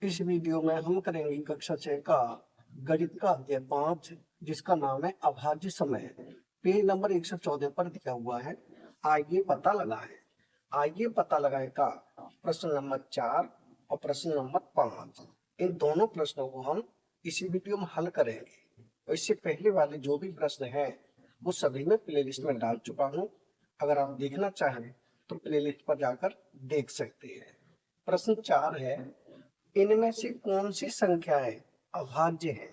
इस वीडियो में हम करेंगे कक्षा 6 का गणित का अध्याय 5, जिसका नाम है अभाज्य समय। पेज नंबर 114 पर दिया हुआ है। आइए पता लगाएं। आइए पता लगाएं का प्रश्न नंबर 4 और प्रश्न नंबर 5। इन दोनों प्रश्नों को हम इसी वीडियो में हल करेंगे। और इससे पहले वाले जो भी प्रश्न हैं वो सभी मैं प्लेलिस्ट में डाल चुका हूँ। अगर आप देखना चाहें तो प्लेलिस्ट पर जाकर देख सकते हैं। प्रश्न 4 है, इनमें से कौन सी संख्याएं अभाज्य है?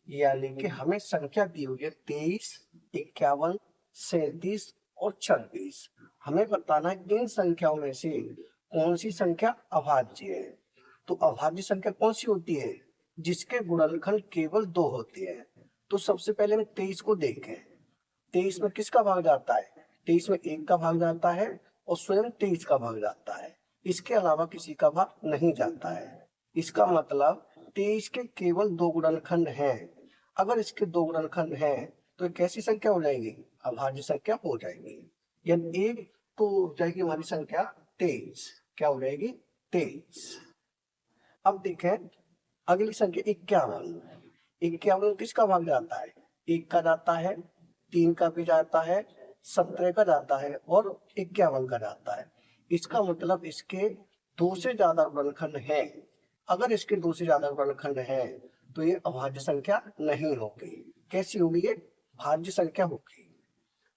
यानी कि हमें संख्या दी हुई है 23, 51, 37 और 26। हमें बताना है इन संख्याओं में से कौन सी संख्या अभाज्य है। तो अभाज्य संख्या कौन सी होती है? जिसके गुणनखंड केवल 2 होते हैं। तो सबसे पहले हम 23 को देखें। 23 में किसका भाग जाता है? 23 में 1 का भाग जाता है और स्वयं 23 का भाग जाता है। इसके अलावा किसी का भाग नहीं जाता है। इसका मतलब 23 के केवल 2 गुणनखंड हैं। अगर इसके 2 गुणनखंड हैं तो ये कैसी संख्या हो जाएगी? अभाज्य संख्या हो जाएगी। यानी एक तो हो जाएगी हमारी संख्या 23। क्या हो जाएगी? 23। अब देखें अगली संख्या 51। 51 किसका भाग जाता है? 1 का जाता है, 3 का भी जाता है, 17 का जाता है और 51 का जाता है। इसका मतलब इसके 2 से ज्यादा गुणनखंड हैं। अगर इसके 2 से ज्यादा गुणनखंड हैं तो ये अभाज्य संख्या नहीं होगी। कैसी होगी? ये भाज्य संख्या होगी।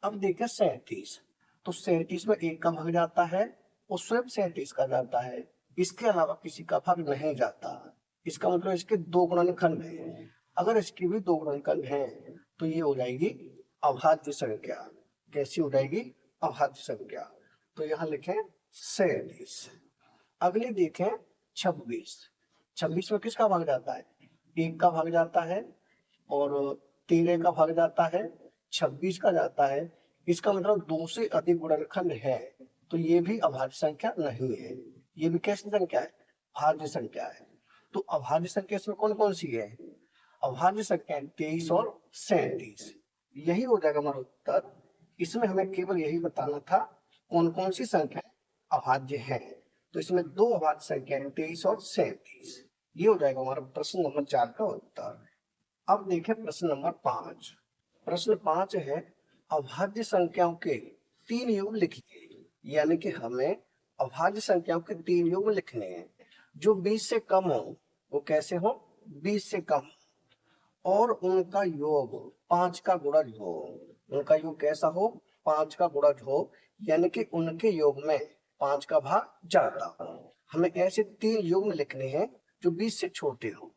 अब देखें 37। तो 37 में 1 का भाग जाता है और स्वयं 37 का जाता है। इसके अलावा किसी का भाग नहीं जाता। इसका मतलब इसके 2 गुणनखंड हैं। अगर इसके भी 2 गुणनखंड हैं तो ये हो जाएगी अभाज्य संख्या। कैसी हो जाएगी? अभाज्य संख्या। तो यहाँ लिखें 37। अगली देखें 26। 26 में किसका भाग जाता है? 1 का भाग जाता है और 13 का भाग जाता है, 26 का जाता है। इसका मतलब 2 से अधिक गुणनखंड है तो ये भी अभाज्य संख्या नहीं है। ये भी कैसी संख्या है? भाज्य संख्या है। तो अभाज्य संख्या इसमें कौन कौन सी है? अभाज्य संख्या 23 और 37। यही हो जाएगा हमारा उत्तर। इसमें हमें केवल यही बताना था कौन कौन सी संख्या अभाज्य है। तो इसमें 2 अभाज्य संख्या 23 और 37। ये हो जाएगा हमारा प्रश्न नंबर 4 का उत्तर। अब देखें प्रश्न नंबर 5। प्रश्न 5 है, अभाज्य संख्याओं के 3 योग लिखिए। यानी कि हमें अभाज्य संख्याओं के 3 योग लिखने हैं जो 20 से कम हो। वो कैसे हो? 20 से कम और उनका योग 5 का गुणज हो। उनका योग कैसा हो? 5 का गुणज हो। यानी कि उनके योग में 5 का भाग ज्यादा हो। हमें ऐसे 3 योग लिखने हैं जो 20 से छोटे हो।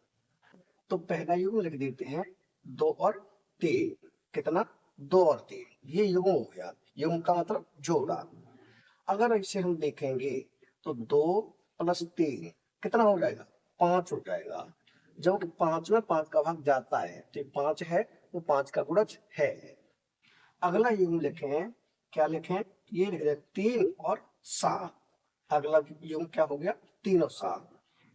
तो पहला युग्म लिख देते हैं 2 और 3। कितना? 2 और 3। ये युग्म हो गया। युग्म का मतलब जोड़ा। अगर इसे हम देखेंगे तो 2 प्लस 3 कितना हो जाएगा? 5 हो जाएगा। जब 5 में 5 का भाग जाता है तो 5 है वो 5 का गुणज है। अगला युग्म लिखें। क्या लिखें? ये लिख दें 3 और 7। अगला युग्म क्या हो गया? 3 और 7।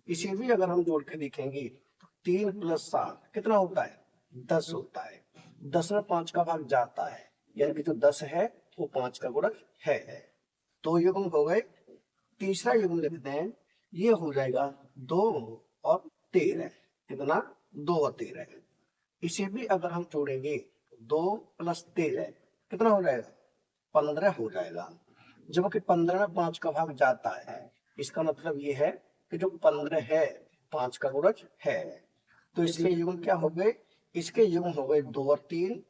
इसे भी अगर हम जोड़ के देखेंगे तो 3 प्लस 7 कितना होता है? 10 होता है। 10 में 5 का भाग जाता है यानी कि जो 10 है वो 5 का गुणज है। 2 युग्म हो गए। तीसरा युग्म लिखते हैं। ये हो जाएगा 2 और 13। कितना? 2 और 13। इसे भी अगर हम जोड़ेंगे 2 प्लस 13 कितना हो जाएगा? 15 हो जाएगा। जबकि 15 में 5 का भाग जाता है। इसका मतलब ये है कि जो 15 है 5 का गुणज है। तो इसके युग्म क्या हो गए? इसके युग्म हो गए 2 और 3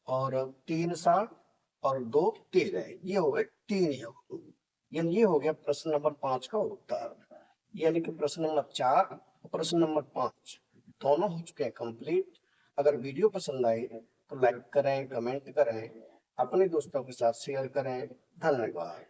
और 3 7 और 2 13। ये हो गए 3 युग्म। यानी ये हो गया प्रश्न नंबर 5 का उत्तर। यानी कि प्रश्न नंबर 4 और प्रश्न नंबर 5 दोनों हो चुके हैं कंप्लीट। अगर वीडियो पसंद आए तो लाइक करें, कमेंट करें, अपने दोस्तों के साथ शेयर करें। धन्यवाद।